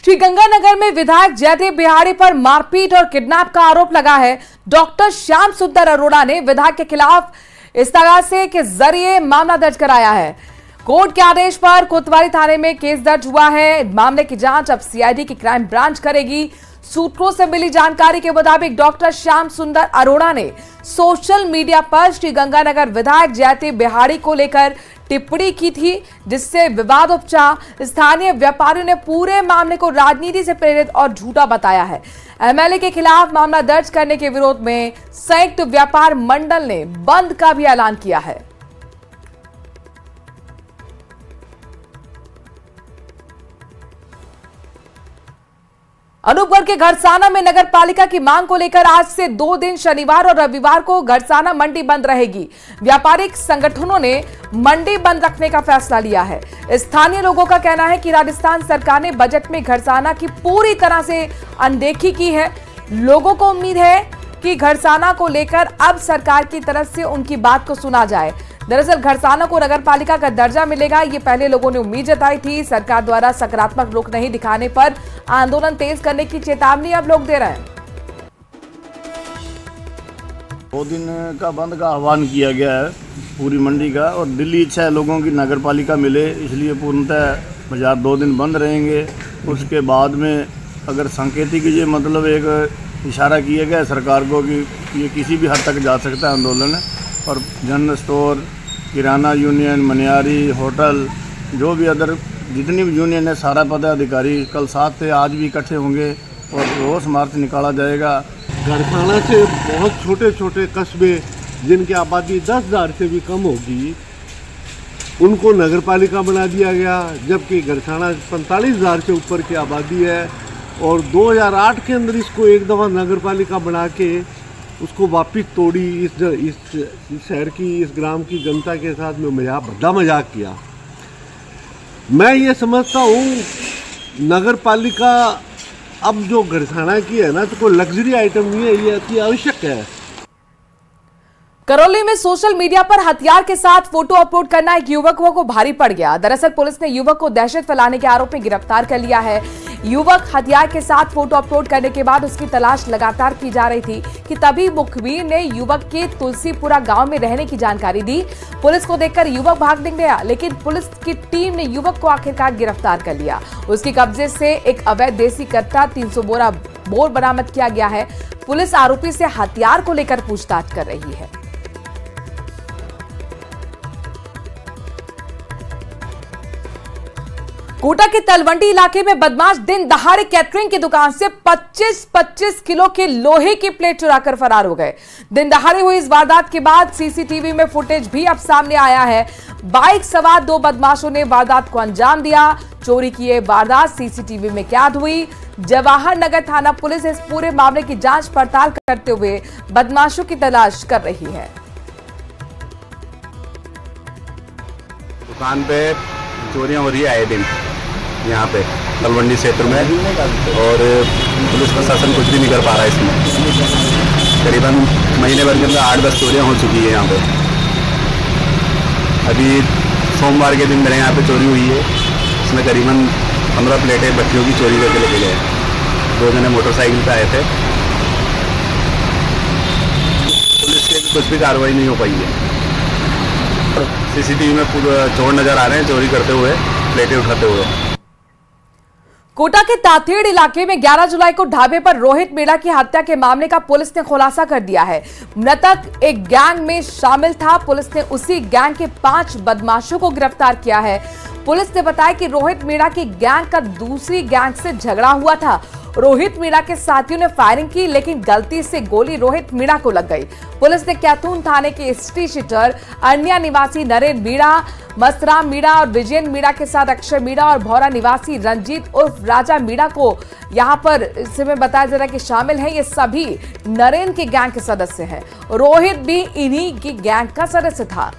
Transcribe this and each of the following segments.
श्रीगंगानगर में विधायक जयदेव बिहारी पर मारपीट और किडनैप का आरोप लगा है। डॉक्टर श्याम सुंदर अरोड़ा ने विधायक के खिलाफ इस्तगासे के जरिए मामला दर्ज कराया है। कोर्ट के आदेश पर कोतवाली थाने में केस दर्ज हुआ है। मामले की जांच अब सीआईडी की क्राइम ब्रांच करेगी। सूत्रों से मिली जानकारी के मुताबिक डॉक्टर श्याम सुंदर अरोड़ा ने सोशल मीडिया पर श्रीगंगानगर विधायक जयदेव बिहारी को लेकर टिप्पणी की थी, जिससे विवाद उपजा। स्थानीय व्यापारियों ने पूरे मामले को राजनीति से प्रेरित और झूठा बताया है। एमएलए के खिलाफ मामला दर्ज करने के विरोध में संयुक्त व्यापार मंडल ने बंद का भी ऐलान किया है। अनूपगढ़ के घरसाना में नगर पालिका की मांग को लेकर आज से 2 दिन शनिवार और रविवार को घरसाना मंडी बंद रहेगी। व्यापारिक संगठनों ने मंडी बंद रखने का फैसला लिया है। स्थानीय लोगों का कहना है कि राजस्थान सरकार ने बजट में घरसाना की पूरी तरह से अनदेखी की है। लोगों को उम्मीद है कि घरसाना को लेकर अब सरकार की तरफ से उनकी बात को सुना जाए। दरअसल घरसाना को नगर पालिका का दर्जा मिलेगा, ये पहले लोगों ने उम्मीद जताई थी। सरकार द्वारा सकारात्मक रुख नहीं दिखाने पर आंदोलन तेज करने की चेतावनी अब लोग दे रहे हैं। 2 दिन का बंद का आह्वान किया गया है पूरी मंडी का, और दिल्ली इच्छा है लोगों की नगर पालिका मिले, इसलिए पूर्णतः बाजार 2 दिन बंद रहेंगे। उसके बाद में अगर सांकेतिक ये मतलब एक इशारा किया गया है सरकार को कि ये किसी भी हद तक जा सकता है आंदोलन, और जनरल स्टोर, किराना यूनियन, मनियारी, होटल, जो भी अदर जितनी भी यूनियन है, सारा पदाधिकारी कल 7 से आज भी इकट्ठे होंगे और रोष मार्च निकाला जाएगा। घरसाना से बहुत छोटे छोटे कस्बे जिनकी आबादी 10,000 से भी कम होगी, उनको नगर पालिका बना दिया गया, जबकि घरसाना 45,000 से ऊपर की आबादी है। और 2008 के अंदर इसको एक दफ़ा नगर पालिका बना के उसको वापिस तोड़ी। इस शहर की, इस ग्राम की जनता के साथ में बड़ा मजाक किया। मैं ये समझता हूँ नगर पालिका अब जो घरसाना की है ना, तो कोई लग्जरी आइटम नहीं है, ये अति आवश्यक है। करौली में सोशल मीडिया पर हथियार के साथ फोटो अपलोड करना एक युवक को भारी पड़ गया। दरअसल पुलिस ने युवक को दहशत फैलाने के आरोप में गिरफ्तार कर लिया है। युवक हथियार के साथ फोटो अपलोड करने के बाद उसकी तलाश लगातार की जा रही थी कि तभी मुखबिर ने युवक के तुलसीपुरा गांव में रहने की जानकारी दी। पुलिस को देखकर युवक भागने गया, लेकिन पुलिस की टीम ने युवक को आखिरकार गिरफ्तार कर लिया। उसके कब्जे से एक अवैध देसी कट्टा 300 बोरा बोर बरामद किया गया है। पुलिस आरोपी से हथियार को लेकर पूछताछ कर रही है। कोटा के तलवंडी इलाके में बदमाश दिन दहाड़े कैटरिंग की दुकान से 25-25 किलो के लोहे की प्लेट चुराकर फरार हो गए। दिन दहाड़े हुई इस वारदात के बाद सीसीटीवी में फुटेज भी अब सामने आया है। बाइक सवार 2 बदमाशों ने वारदात को अंजाम दिया। चोरी की ये वारदात सीसीटीवी में कैद हुई। जवाहर नगर थाना पुलिस इस पूरे मामले की जांच पड़ताल करते हुए बदमाशों की तलाश कर रही है। दुकान पे चोरियां हो रही है आए दिन यहाँ पे तलवंडी क्षेत्र में, और पुलिस प्रशासन कुछ भी नहीं कर पा रहा है इसमें। करीबन महीने भर के अंदर 8-10 चोरियां हो चुकी है यहाँ पे। अभी सोमवार के दिन मेरे यहाँ पे चोरी हुई है, इसमें करीबन 15 प्लेटें बच्चियों की चोरी करके लेके गए। 2 जने मोटरसाइकिल पे आए थे। पुलिस की कुछ भी कार्रवाई नहीं हो पाई है। सीसीटीवी में चोर नजर आ रहे हैं चोरी करते हुए, प्लेटें उठाते हुए। कोटा के ताथेड़ इलाके में 11 जुलाई को ढाबे पर रोहित मीणा की हत्या के मामले का पुलिस ने खुलासा कर दिया है। मृतक एक गैंग में शामिल था। पुलिस ने उसी गैंग के 5 बदमाशों को गिरफ्तार किया है। पुलिस ने बताया कि रोहित मीणा की गैंग का दूसरी गैंग से झगड़ा हुआ था। रोहित मीणा के साथियों ने फायरिंग की, लेकिन गलती से गोली रोहित मीणा को लग गई। पुलिस ने कैथून थाने के एसटी शीटर अन्या निवासी नरेन मीणा, मस्तराम मीणा और विजयन मीणा के साथ अक्षय मीणा और भौरा निवासी रंजीत उर्फ राजा मीणा को यहां पर इसमें बताया जा रहा है कि शामिल है। ये सभी नरेन के गैंग के सदस्य हैं। रोहित भी इन्हीं की गैंग का सदस्य था।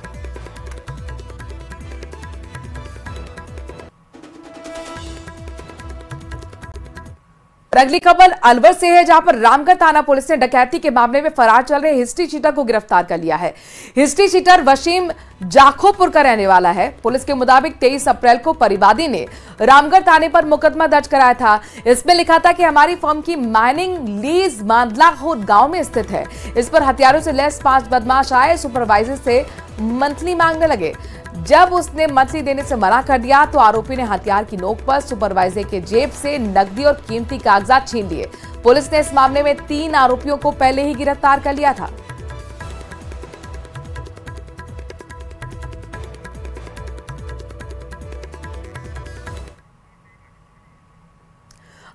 अगली खबर अलवर से है, जहां पर रामगढ़ थाना पुलिस ने डकैती के मामले में फरार चल रहे हिस्ट्री चीटर को गिरफ्तार कर लिया है। हिस्ट्री चीटर वसीम जाखोपुर का रहने वाला है। पुलिस के मुताबिक 23 अप्रैल को परिवादी ने रामगढ़ थाने पर मुकदमा दर्ज कराया था। इसमें लिखा था कि हमारी फर्म की माइनिंग लीज मांदलाखोद गांव में स्थित है। इस पर हथियारों से लैस 5 बदमाश आए, सुपरवाइजर से मंथली मांगने लगे। जब उसने मंथली देने से मना कर दिया तो आरोपी ने हथियार की नोक पर सुपरवाइजर के जेब से नकदी और कीमती कागजात छीन लिए। पुलिस ने इस मामले में 3 आरोपियों को पहले ही गिरफ्तार कर लिया था।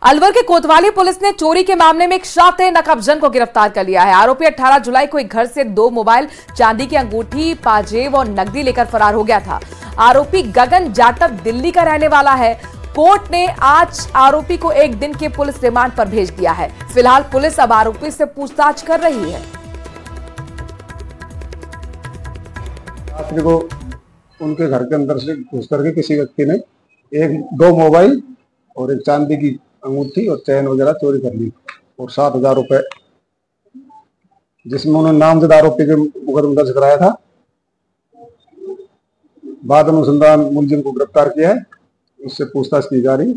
अलवर के कोतवाली पुलिस ने चोरी के मामले में एक शातिर नकाबजन को गिरफ्तार कर लिया है। आरोपी 18 जुलाई को एक घर से 2 मोबाइल, चांदी की अंगूठी, पाजेब और नकदी लेकर फरार हो गया था। आरोपी गगन जाटव दिल्ली का रहने वाला है। कोर्ट ने आज आरोपी को 1 दिन के पुलिस रिमांड पर भेज दिया है। फिलहाल पुलिस अब आरोपी से पूछताछ कर रही है। रात्रि को उनके घर के अंदर से घुस करके किसी व्यक्ति ने 2 मोबाइल और एक चांदी की अंगूठी और चैन वगैरह चोरी कर ली और 7,000 रुपए, जिसमें उन्होंने नामजद आरोपी के मुकदमा दर्ज कराया था। बाद अनुसंधान मुलजिम को गिरफ्तार किया है, उससे पूछताछ की जा रही।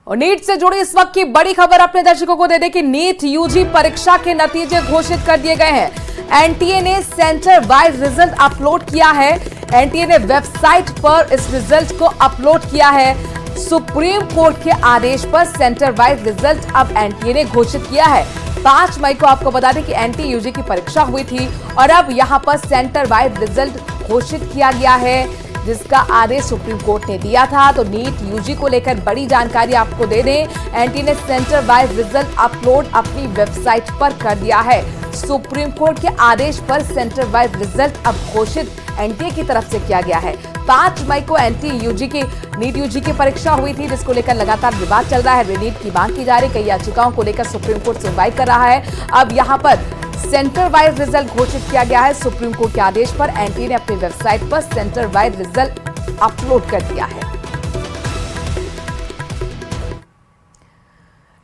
और नीट से जुड़ी इस वक्त की बड़ी खबर अपने दर्शकों को दे दें कि नीट यूजी परीक्षा के नतीजे घोषित कर दिए गए हैं। एनटीए ने सेंटर वाइज रिजल्ट अपलोड किया है। एनटीए ने वेबसाइट पर इस रिजल्ट को अपलोड किया है। सुप्रीम कोर्ट के आदेश पर सेंटर वाइज रिजल्ट अब एनटीए ने घोषित किया है। 5 मई को आपको बता दें कि एनटीए यूजी की परीक्षा हुई थी और अब यहां पर सेंटर वाइज रिजल्ट घोषित किया गया है, जिसका आदेश सुप्रीम कोर्ट ने दिया था। तो नीट यूजी को लेकर बड़ी जानकारी आपको दे दें। एनटीए ने सेंटर वाइज रिजल्ट अपलोड अपनी वेबसाइट पर कर दिया है। सुप्रीम कोर्ट के आदेश पर सेंटर वाइज रिजल्ट अब घोषित एनटीए की तरफ से किया गया है। 5 मई को नीट यूजी की परीक्षा हुई थी, जिसको लेकर लगातार विवाद चल रहा है। रीनीट की मांग की जा रही, कई याचिकाओं को लेकर सुप्रीम कोर्ट सुनवाई कर रहा है। अब यहां पर सेंटर वाइज रिजल्ट घोषित किया गया है। सुप्रीम कोर्ट के आदेश पर एनटीए ने अपनी वेबसाइट पर सेंटर वाइज रिजल्ट अपलोड कर दिया है।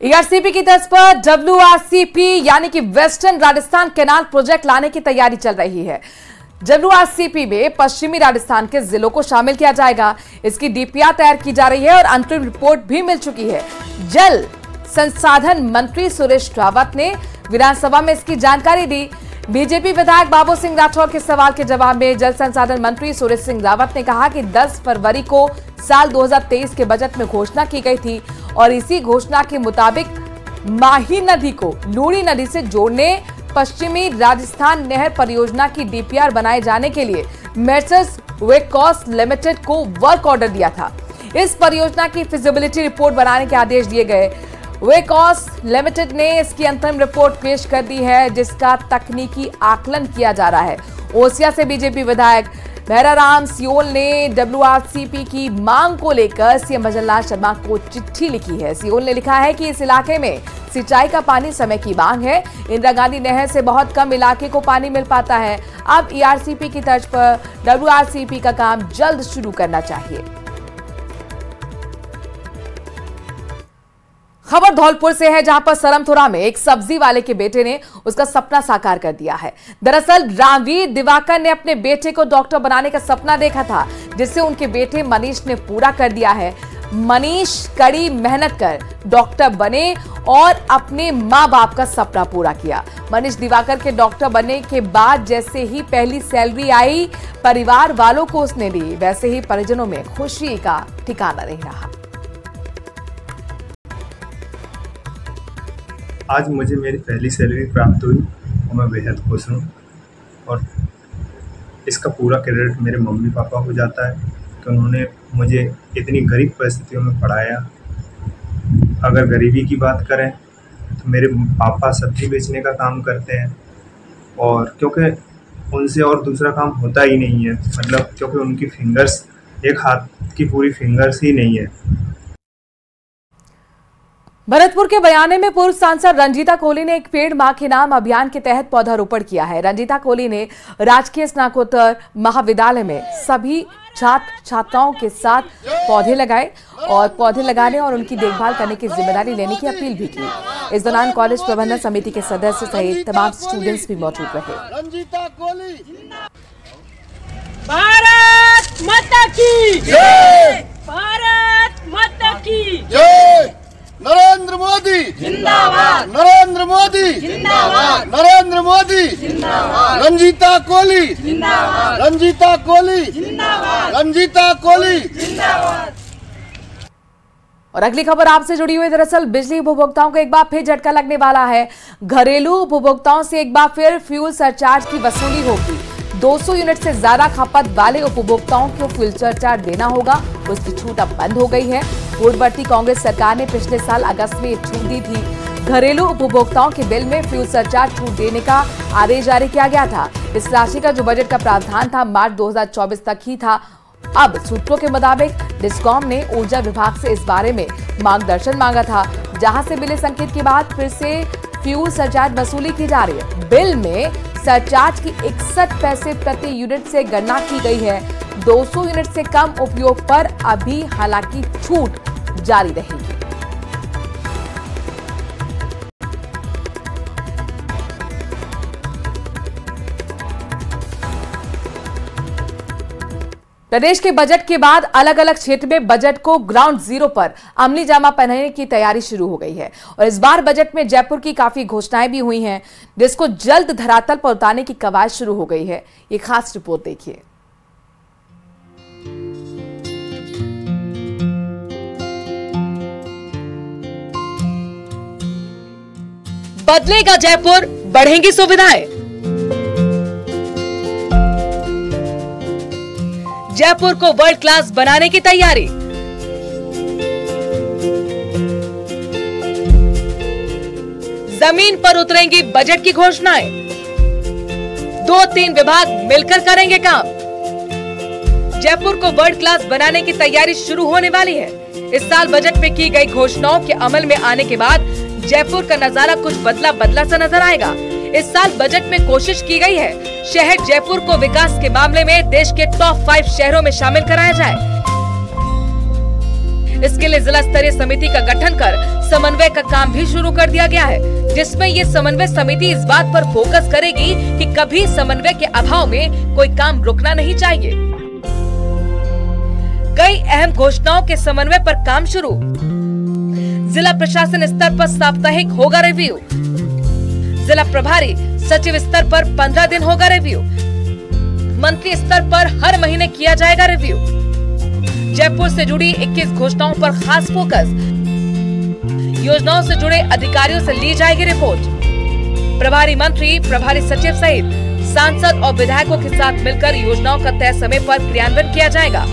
ईआरसीपी की तर्ज पर डब्ल्यूआरसीपी यानी कि वेस्टर्न राजस्थान कैनाल प्रोजेक्ट लाने की तैयारी चल रही है। डब्ल्यूआरसीपी में पश्चिमी राजस्थान के जिलों को शामिल किया जाएगा। इसकी डीपीआर तैयार की जा रही है और अंतरिम रिपोर्ट भी मिल चुकी है। जल संसाधन मंत्री सुरेश रावत ने विधानसभा में इसकी जानकारी दी। बीजेपी विधायक बाबू सिंह राठौर के सवाल के जवाब में जल संसाधन मंत्री सुरेश सिंह रावत ने कहा कि 10 फरवरी को साल 2023 के बजट में घोषणा की गई थी और इसी घोषणा के मुताबिक माही नदी को लूणी नदी से जोड़ने पश्चिमी राजस्थान नहर परियोजना की डीपीआर बनाए जाने के लिए मेसर्स वेकॉस लिमिटेड को वर्क ऑर्डर दिया था। इस परियोजना की फिजिबिलिटी रिपोर्ट बनाने के आदेश दिए गए। वेकॉस लिमिटेड ने इसकी अंतिम रिपोर्ट पेश कर दी है, जिसका तकनीकी आकलन किया जा रहा है। ओसिया से बीजेपी विधायक भैराराम सियोल ने डब्ल्यूआरसीपी की मांग को लेकर सीएम भजन लाल शर्मा को चिट्ठी लिखी है। सियोल ने लिखा है कि इस इलाके में सिंचाई का पानी समय की मांग है। इंदिरा गांधी नहर से बहुत कम इलाके को पानी मिल पाता है। अब ईआरसीपी की तर्ज पर डब्ल्यूआरसीपी का काम जल्द शुरू करना चाहिए। खबर धौलपुर से है, जहां पर सरमथुरा में एक सब्जी वाले के बेटे ने उसका सपना साकार कर दिया है। दरअसल रामवीर दिवाकर ने अपने बेटे को डॉक्टर बनाने का सपना देखा था, जिसे उनके बेटे मनीष ने पूरा कर दिया है। मनीष कड़ी मेहनत कर डॉक्टर बने और अपने माँ बाप का सपना पूरा किया। मनीष दिवाकर के डॉक्टर बनने के बाद जैसे ही पहली सैलरी आई परिवार वालों को उसने दी, वैसे ही परिजनों में खुशी का ठिकाना नहीं रहा। आज मुझे मेरी पहली सैलरी प्राप्त हुई और मैं बेहद खुश हूँ और इसका पूरा क्रेडिट मेरे मम्मी पापा को जाता है कि उन्होंने मुझे इतनी गरीब परिस्थितियों में पढ़ाया। अगर गरीबी की बात करें तो मेरे पापा सब्जी बेचने का काम करते हैं और क्योंकि उनसे और दूसरा काम होता ही नहीं है, मतलब क्योंकि उनकी फिंगर्स एक हाथ की पूरी फिंगर्स ही नहीं है। भरतपुर के बयाने में पूर्व सांसद रंजीता कोहली ने एक पेड़ मां के नाम अभियान के तहत पौधारोपण किया है। रंजीता कोहली ने राजकीय स्नातकोत्तर महाविद्यालय में सभी छात्र छात्राओं के साथ पौधे लगाए और पौधे लगाने और उनकी देखभाल करने की जिम्मेदारी लेने की अपील भी की। इस दौरान कॉलेज प्रबंधन समिति के सदस्य सहित तमाम स्टूडेंट्स भी मौजूद रहे। भारत माता की जय, भारत माता की जय। नरेंद्र मोदी जिंदाबाद, नरेंद्र मोदी जिंदाबाद, नरेंद्र मोदी जिंदाबाद, रंजीता कोहली जिंदाबाद, रंजीता कोहली जिंदाबाद, रंजीता कोहली जिंदाबाद। और अगली खबर आपसे जुड़ी हुई। दरअसल बिजली उपभोक्ताओं को एक बार फिर झटका लगने वाला है। घरेलू उपभोक्ताओं से एक बार फिर फ्यूल सरचार्ज की वसूली होगी। 200 यूनिट से ज्यादा खपत वाले उपभोक्ताओं को फ्यूल सरचार्ज देना होगा। उसकी छूट अब बंद हो गई है। पूर्ववर्ती कांग्रेस सरकार ने पिछले साल अगस्त में ये छूट दी थी। घरेलू उपभोक्ताओं के बिल में फ्यूल सरचार्ज छूट देने का आदेश जारी किया गया था। इस राशि का जो बजट का प्रावधान था मार्च 2024 तक ही था। अब सूत्रों के मुताबिक डिस्कॉम ने ऊर्जा विभाग से इस बारे में मार्गदर्शन मांगा था, जहां से मिले संकेत के बाद फिर से फ्यूल सरचार्ज वसूली की जा रही है। बिल में सरचार्ज की 61 पैसे प्रति यूनिट से गणना की गई है। 200 यूनिट से कम उपयोग पर अभी हालांकि छूट जारी रहेगी। प्रदेश के बजट के बाद अलग अलग क्षेत्र में बजट को ग्राउंड जीरो पर अमली जामा पहनाने की तैयारी शुरू हो गई है और इस बार बजट में जयपुर की काफी घोषणाएं भी हुई हैं, जिसको जल्द धरातल पर उतारने की कवायद शुरू हो गई है। ये खास रिपोर्ट देखिए। बदलेगा जयपुर, बढ़ेंगी सुविधाएं। जयपुर को वर्ल्ड क्लास बनाने की तैयारी। जमीन पर उतरेंगी बजट की घोषणाएं। 2-3 विभाग मिलकर करेंगे काम। जयपुर को वर्ल्ड क्लास बनाने की तैयारी शुरू होने वाली है। इस साल बजट में की गई घोषणाओं के अमल में आने के बाद जयपुर का नजारा कुछ बदला सा नजर आएगा। इस साल बजट में कोशिश की गई है शहर जयपुर को विकास के मामले में देश के टॉप 5 शहरों में शामिल कराया जाए। इसके लिए जिला स्तरीय समिति का गठन कर समन्वय का काम भी शुरू कर दिया गया है, जिसमें ये समन्वय समिति इस बात पर फोकस करेगी कि कभी समन्वय के अभाव में कोई काम रुकना नहीं चाहिए। कई अहम घोषणाओं के समन्वय पर काम शुरू। जिला प्रशासन स्तर पर साप्ताहिक होगा रिव्यू। जिला प्रभारी सचिव स्तर पर 15 दिन होगा रिव्यू। मंत्री स्तर पर हर महीने किया जाएगा रिव्यू। जयपुर से जुड़ी 21 घोषणाओं पर खास फोकस। योजनाओं से जुड़े अधिकारियों से ली जाएगी रिपोर्ट। प्रभारी मंत्री, प्रभारी सचिव सहित सांसद और विधायकों के साथ मिलकर योजनाओं का तय समय पर क्रियान्वयन किया जाएगा।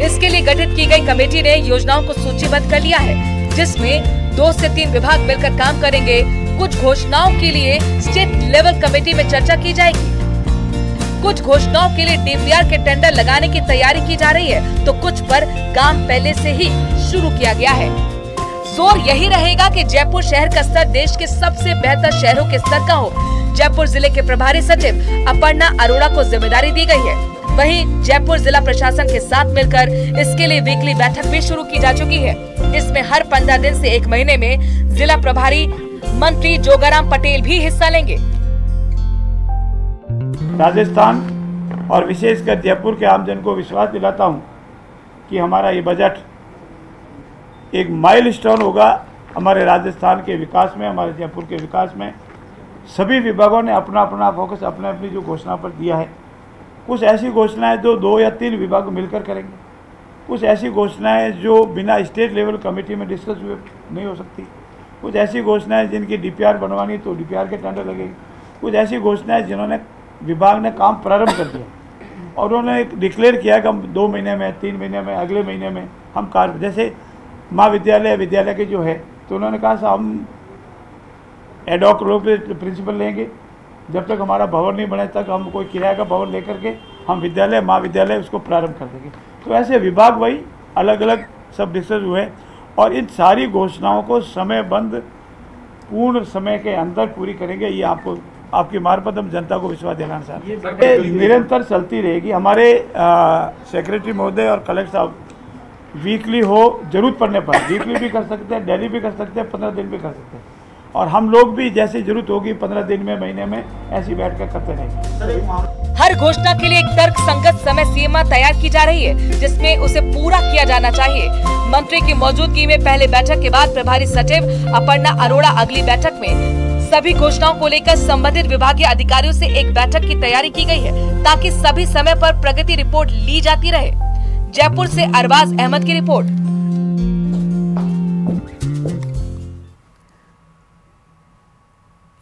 इसके लिए गठित की गई कमेटी ने योजनाओं को सूचीबद्ध कर लिया है, जिसमें 2 से 3 विभाग मिलकर काम करेंगे। कुछ घोषणाओं के लिए स्टेट लेवल कमेटी में चर्चा की जाएगी। कुछ घोषणाओं के लिए डीपीआर के टेंडर लगाने की तैयारी की जा रही है, तो कुछ पर काम पहले से ही शुरू किया गया है। जोर यही रहेगा कि जयपुर शहर का स्तर देश के सबसे बेहतर शहरों के स्तर का हो। जयपुर जिले के प्रभारी सचिव अपर्णा अरोड़ा को जिम्मेदारी दी गई है। वहीं जयपुर जिला प्रशासन के साथ मिलकर इसके लिए वीकली बैठक भी शुरू की जा चुकी है। इसमें हर 15 दिन से 1 महीने में जिला प्रभारी मंत्री जोगाराम पटेल भी हिस्सा लेंगे। राजस्थान और विशेषकर जयपुर के आमजन को विश्वास दिलाता हूं कि हमारा ये बजट एक माइलस्टोन होगा हमारे राजस्थान के विकास में, हमारे जयपुर के विकास में। सभी विभागों ने अपना अपना फोकस अपने अपनी जो घोषणा पर दिया है। कुछ ऐसी घोषणाएं जो 2 या 3 विभाग मिलकर करेंगे, कुछ ऐसी घोषणाएं जो बिना स्टेट लेवल कमेटी में डिस्कस हुए नहीं हो सकती, कुछ ऐसी घोषणाएं जिनकी डीपीआर बनवानी तो डीपीआर के टेंडर लगेंगे, कुछ ऐसी घोषणाएं जिन्होंने विभाग ने काम प्रारंभ कर दिया और उन्होंने डिक्लेयर किया कि हम 2 महीने में, 3 महीने में, अगले महीने में हम कार्य, जैसे महाविद्यालय विद्यालय के जो है, तो उन्होंने कहा साहब हम एडॉक प्रिंसिपल लेंगे, जब तक हमारा भवन नहीं बने तक हम कोई किराए का भवन लेकर के हम विद्यालय महाविद्यालय उसको प्रारंभ कर देंगे। तो ऐसे विभाग वही अलग अलग सब डिस्कस हुए और इन सारी घोषणाओं को समयबद्ध पूर्ण समय के अंदर पूरी करेंगे, ये आपको आपकी मार्फत हम जनता को विश्वास दिलाना चाहते हैं। ये निरंतर चलती रहेगी। हमारे सेक्रेटरी महोदय और कलेक्टर साहब वीकली हो, जरूरत पड़ने पर वीकली भी कर सकते हैं, डेली भी कर सकते हैं, 15 दिन भी कर सकते हैं, और हम लोग भी जैसी जरूरत होगी 15 दिन में, महीने में ऐसी बैठ कर करते रहेंगे। हर घोषणा के लिए एक तर्क संगत समय सीमा तैयार की जा रही है, जिसमें उसे पूरा किया जाना चाहिए। मंत्री की मौजूदगी में पहले बैठक के बाद प्रभारी सचिव अपर्णा अरोड़ा अगली बैठक में सभी घोषणाओं को लेकर संबंधित विभागीय अधिकारियों से एक बैठक की तैयारी की गई है, ताकि सभी समय पर प्रगति रिपोर्ट ली जाती रहे। जयपुर से अरबाज अहमद की रिपोर्ट।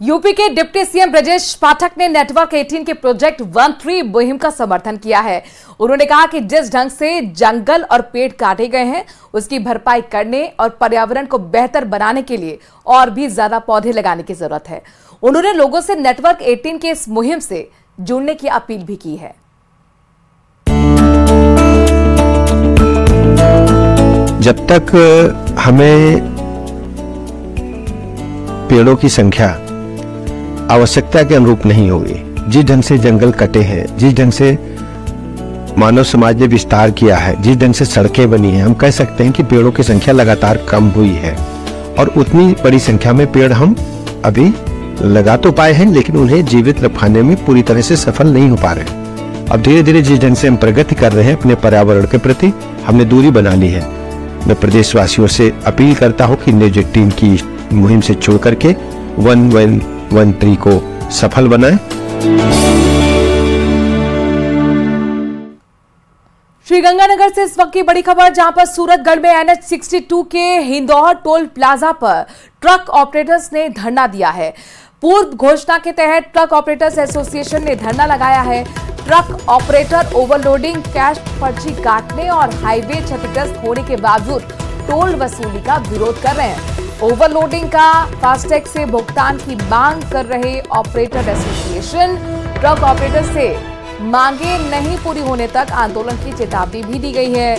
यूपी के डिप्टी सीएम ब्रजेश पाठक ने नेटवर्क 18 के प्रोजेक्ट 13 मुहिम का समर्थन किया है। उन्होंने कहा कि जिस ढंग से जंगल और पेड़ काटे गए हैं, उसकी भरपाई करने और पर्यावरण को बेहतर बनाने के लिए और भी ज्यादा पौधे लगाने की जरूरत है। उन्होंने लोगों से नेटवर्क 18 के इस मुहिम से जुड़ने की अपील भी की है। जब तक हमें पेड़ों की संख्या आवश्यकता के अनुरूप नहीं होगी, जिस ढंग से जंगल कटे हैं, जिस ढंग से मानव समाज ने विस्तार किया है, जिस ढंग से सड़कें बनी हैं, हम कह सकते हैं कि पेड़ों की संख्या लगातार कम हुई है। और उतनी बड़ी संख्या में पेड़ हम अभी लगा तो पाए हैं, लेकिन उन्हें जीवित रखने में पूरी तरह से सफल नहीं हो पा रहे। अब धीरे धीरे जिस ढंग से हम प्रगति कर रहे हैं अपने पर्यावरण के प्रति, हमने दूरी बना ली है। मैं प्रदेशवासियों से अपील करता हूं कि नेटवर्क 18 की मुहिम से छोड़ करके 1113 को सफल बनाएं। श्रीगंगानगर से इस वक्त की बड़ी खबर, जहां पर सूरतगढ़ में NH62 के हिंदौर टोल प्लाजा पर ट्रक ऑपरेटर्स ने धरना दिया है। पूर्व घोषणा के तहत ट्रक ऑपरेटर्स एसोसिएशन ने धरना लगाया है। ट्रक ऑपरेटर ओवरलोडिंग, कैश पर्ची काटने और हाईवे क्षतिग्रस्त होने के बावजूद टोल वसूली का विरोध कर रहे हैं। ओवरलोडिंग का फास्टैग से भुगतान की मांग कर रहे ऑपरेटर एसोसिएशन ट्रक ऑपरेटर से मांगे नहीं पूरी होने तक आंदोलन की चेतावनी भी दी गई है।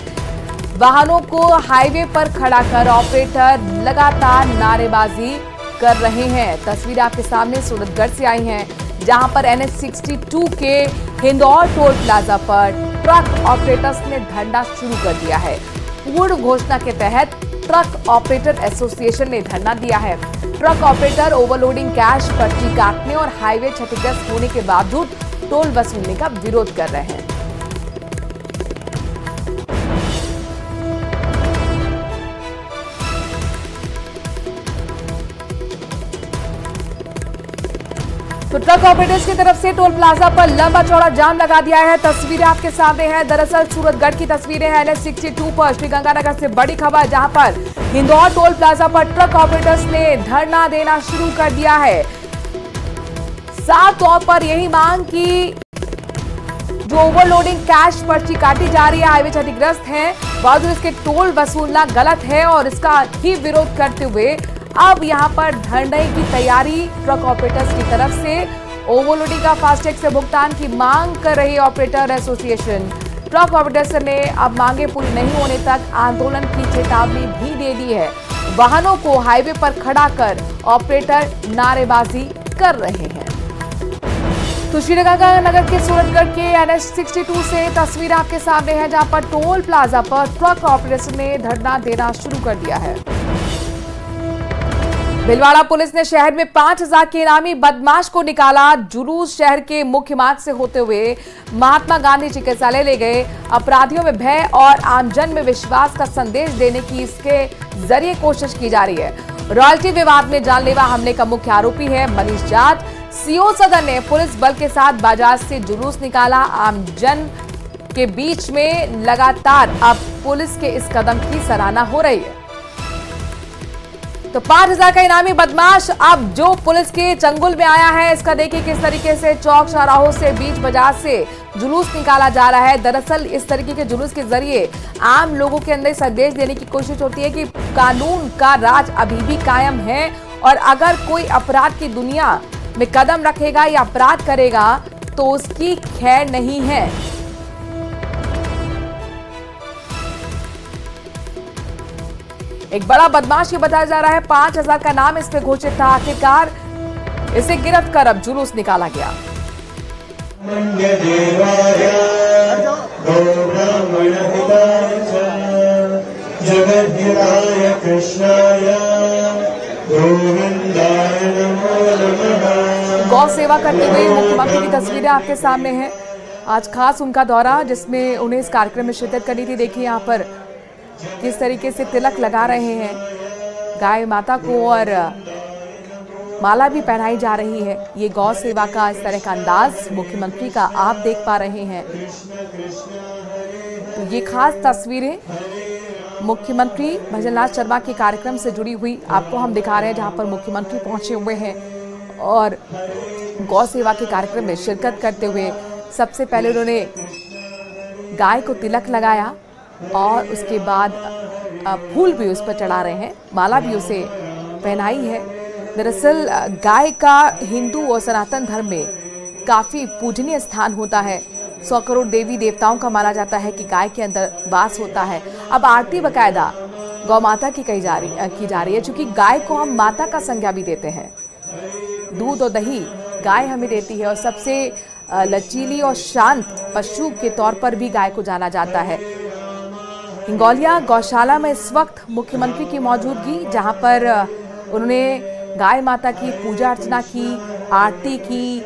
वाहनों को हाईवे पर खड़ा कर ऑपरेटर लगातार नारेबाजी कर रहे हैं। तस्वीर आपके सामने सूरतगढ़ से आई हैं, जहां पर NH62 के हिंदौर टोल प्लाजा पर ट्रक ऑपरेटर्स ने धरना शुरू कर दिया है। पूर्ण घोषणा के तहत ट्रक ऑपरेटर एसोसिएशन ने धरना दिया है। ट्रक ऑपरेटर ओवरलोडिंग, कैश पर्ची काटने और हाईवे क्षतिग्रस्त होने के बावजूद टोल वसूलने का विरोध कर रहे हैं। तो ट्रक ऑपरेटर्स की तरफ से टोल प्लाजा पर लंबा चौड़ा जाम लगा दिया है। तस्वीरें आपके सामने हैं। दरअसल सूरतगढ़ की तस्वीरें हैं NH62 पर। श्रीगंगानगर से बड़ी खबर, जहां पर हिंदौर टोल प्लाजा पर ट्रक ऑपरेटर्स ने धरना देना शुरू कर दिया है। साफ तौर पर यही मांग की जो ओवरलोडिंग, कैश पर्ची काटी जा रही है, हाईवे क्षतिग्रस्त है, बावजूद इसके टोल वसूलना गलत है और इसका ही विरोध करते हुए अब यहां पर धरने की तैयारी ट्रक ऑपरेटर्स की तरफ से। ओवरलोडिंग का फास्टैग से भुगतान की मांग कर रही ऑपरेटर एसोसिएशन। ट्रक ऑपरेटर्स ने अब मांगे पूरी नहीं होने तक आंदोलन की चेतावनी भी दे दी है। वाहनों को हाईवे पर खड़ा कर ऑपरेटर नारेबाजी कर रहे हैं। तो श्रीगंगानगर के सूरतगढ़ के NH62 से तस्वीर आपके सामने है, जहां पर टोल प्लाजा पर ट्रक ऑपरेटर्स ने धरना देना शुरू कर दिया है। भिलवाड़ा पुलिस ने शहर में 5000 के इनामी बदमाश को निकाला। जुलूस शहर के मुख्य मार्ग से होते हुए महात्मा गांधी चिकित्सालय ले गए। अपराधियों में भय और आमजन में विश्वास का संदेश देने की इसके जरिए कोशिश की जा रही है। रॉयल्टी विवाद में जानलेवा हमले का मुख्य आरोपी है मनीष जाट। सीओ सदर ने पुलिस बल के साथ बाजार से जुलूस निकाला। आमजन के बीच में लगातार अब पुलिस के इस कदम की सराहना हो रही है। तो 5000 का इनामी बदमाश अब जो पुलिस के चंगुल में आया है, इसका देखिए किस तरीके से चौक चौराहों से, बीच बाजार से जुलूस निकाला जा रहा है। दरअसल इस तरीके के जुलूस के जरिए आम लोगों के अंदर संदेश देने की कोशिश होती है कि कानून का राज अभी भी कायम है और अगर कोई अपराध की दुनिया में कदम रखेगा या अपराध करेगा तो उसकी खैर नहीं है। एक बड़ा बदमाश ये बताया जा रहा है। 5000 का नाम इस पे घोषित था। आखिरकार इसे गिरफ्त कर अब जुलूस निकाला गया। गौ सेवा करते हुए मुख्यमंत्री की तस्वीरें आपके सामने हैं। आज खास उनका दौरा, जिसमें उन्हें इस कार्यक्रम में शिरकत करनी थी। देखिए यहाँ पर किस तरीके से तिलक लगा रहे हैं गाय माता को और माला भी पहनाई जा रही है। ये गौ सेवा का इस तरह का अंदाज मुख्यमंत्री का आप देख पा रहे हैं। तो ये खास तस्वीरें मुख्यमंत्री भजनलाल शर्मा के कार्यक्रम से जुड़ी हुई आपको हम दिखा रहे हैं, जहां पर मुख्यमंत्री पहुंचे हुए हैं और गौ सेवा के कार्यक्रम में शिरकत करते हुए सबसे पहले उन्होंने गाय को तिलक लगाया और उसके बाद फूल भी उस पर चढ़ा रहे हैं, माला भी उसे पहनाई है। दरअसल गाय का हिंदू और सनातन धर्म में काफी पूजनीय स्थान होता है। 100 करोड़ देवी देवताओं का माना जाता है कि गाय के अंदर वास होता है। अब आरती बकायदा गौ माता की की जा रही है, क्योंकि गाय को हम माता का संज्ञा भी देते हैं। दूध और दही गाय हमें देती है और सबसे लचीली और शांत पशु के तौर पर भी गाय को जाना जाता है। हिंगोलिया गौशाला में इस वक्त मुख्यमंत्री की मौजूदगी, जहां पर उन्होंने गाय माता की पूजा अर्चना की, आरती की,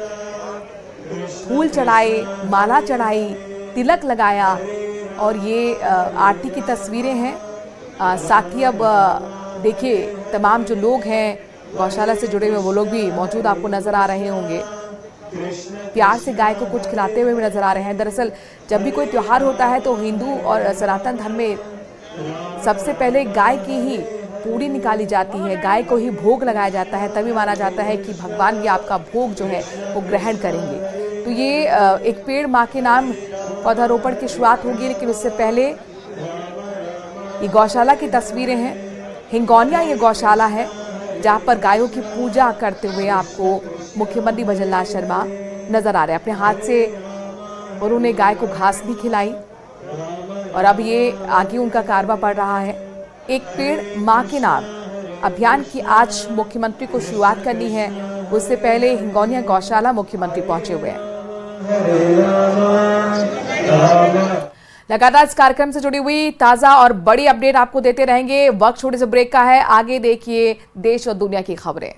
फूल चढ़ाए, माला चढ़ाई, तिलक लगाया और ये आरती की तस्वीरें हैं। साथ ही अब देखिए तमाम जो लोग हैं गौशाला से जुड़े हुए वो लोग भी मौजूद आपको नजर आ रहे होंगे, प्यार से गाय को कुछ खिलाते हुए भी नजर आ रहे हैं। दरअसल जब भी कोई त्योहार होता है तो हिंदू और सनातन धर्म में सबसे पहले गाय की ही पूरी निकाली जाती है, गाय को ही भोग लगाया जाता है, तभी माना जाता है कि भगवान ये आपका भोग जो है वो ग्रहण करेंगे। तो ये एक पेड़ माँ के नाम पौधारोपण की शुरुआत होगी, लेकिन उससे पहले ये गौशाला की तस्वीरें हैं। हिंगोलिया ये गौशाला है जहाँ पर गायों की पूजा करते हुए आपको मुख्यमंत्री भजनलाल शर्मा नजर आ रहे हैं। अपने हाथ से उन्होंने गाय को घास भी खिलाई और अब ये आगे उनका कारवा पड़ रहा है। एक पेड़ माँ के नाम अभियान की आज मुख्यमंत्री को शुरुआत करनी है, उससे पहले हिंगोलिया गौशाला मुख्यमंत्री पहुंचे हुए हैं। लगातार इस कार्यक्रम से जुड़ी हुई ताजा और बड़ी अपडेट आपको देते रहेंगे। वक्त छोटे से ब्रेक का है, आगे देखिए देश और दुनिया की खबरें।